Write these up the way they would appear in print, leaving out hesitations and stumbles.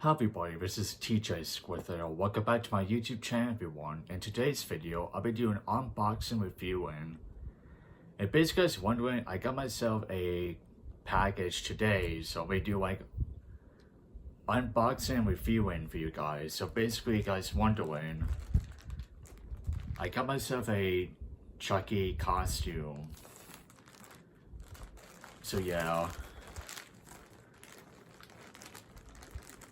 Hi everybody, this is TJ Squither. Welcome back to my YouTube channel everyone. In today's video, I'll be doing unboxing reviewing. And basically, guys wondering, I got myself a package today, so I'll be doing like unboxing and reviewing for you guys. So basically, you guys wondering, I got myself a Chucky costume. So yeah.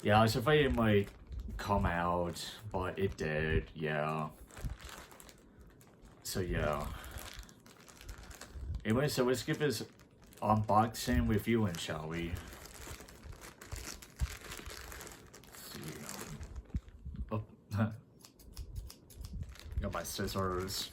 Yeah, I was afraid it might come out, but it did, yeah. So yeah. Anyway, so let's give this unboxing reviewing, shall we? Let's see. Oh, got my scissors.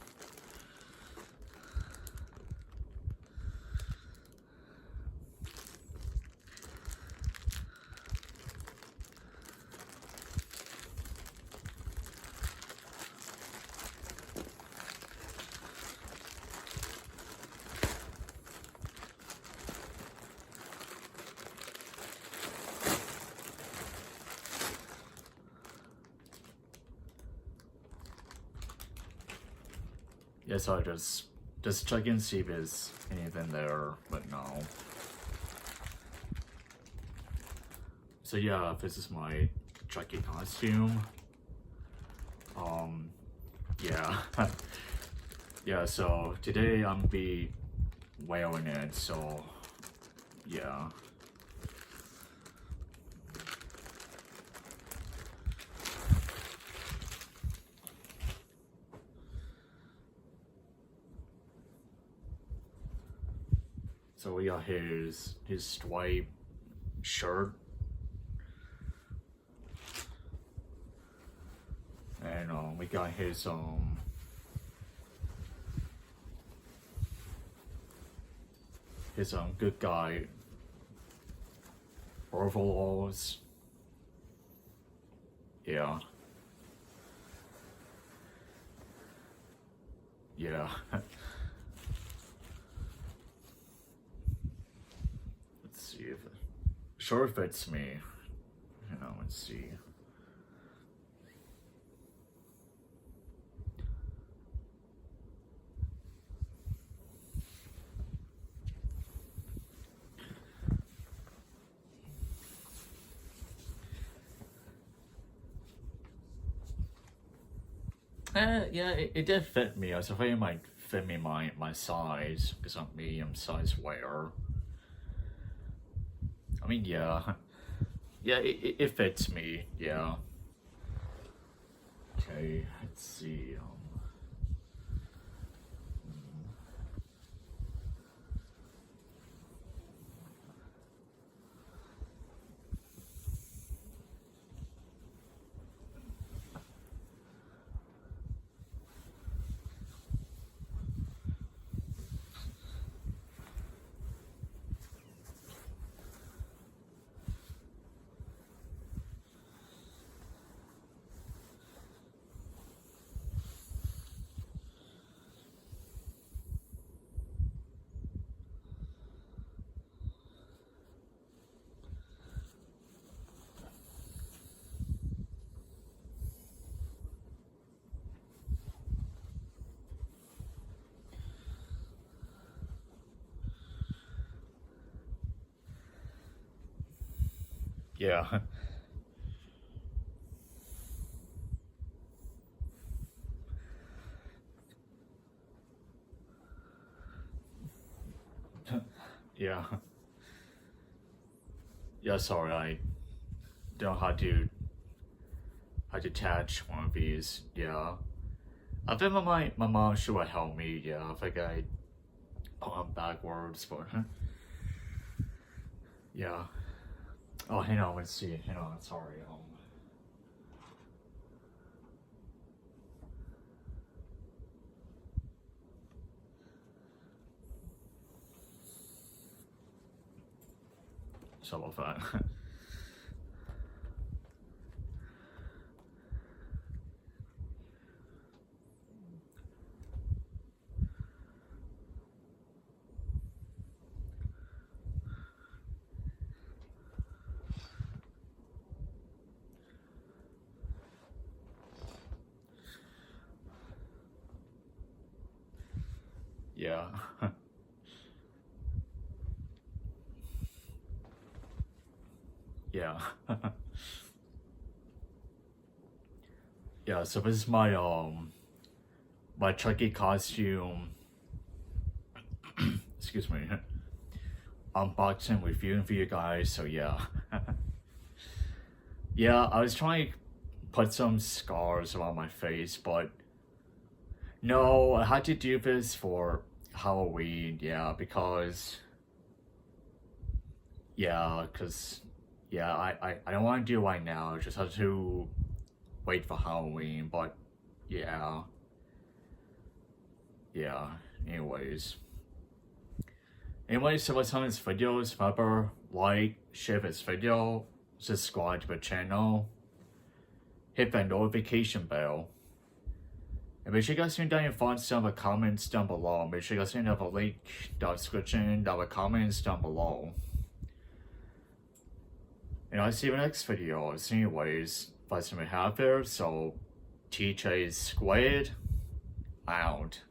Yes, I just check and see if there's anything there, but no. So yeah, this is my Chucky costume. Yeah. Yeah, so today I'm be wearing it, so yeah. So we got his striped shirt. And we got his good guy overalls. Yeah. Yeah. Let's see if it sure fits me. Let's see. Yeah, it did fit me. I was afraid it might fit me my size, because I'm medium size wearer. I mean, yeah. Yeah, it fits me, yeah. Okay, let's see. Yeah. Yeah. Yeah, sorry, I don't know how to attach one of these, yeah. I think my mom should have helped me, yeah. I think I put them backwards, but yeah. Oh, hang on, let's see. Hang on, sorry. Sorry about that. yeah. Yeah. Yeah, so this is my Chucky costume, excuse me, unboxing reviewing for you guys. So yeah. Yeah, I was trying to put some scars around my face, but no, I had to do this for Halloween. Yeah, because I don't want to do it right now. I just have to wait for Halloween. But yeah, yeah. Anyways, so what's on this video? Remember, like, share this video, subscribe to the channel, hit the notification bell, and make sure you guys leave down your thoughts down in the comments down below. Make sure you guys have a link down the description, down the comments down below. And I'll see you in the next video. So anyways, that's what we have there. So TJ squared out.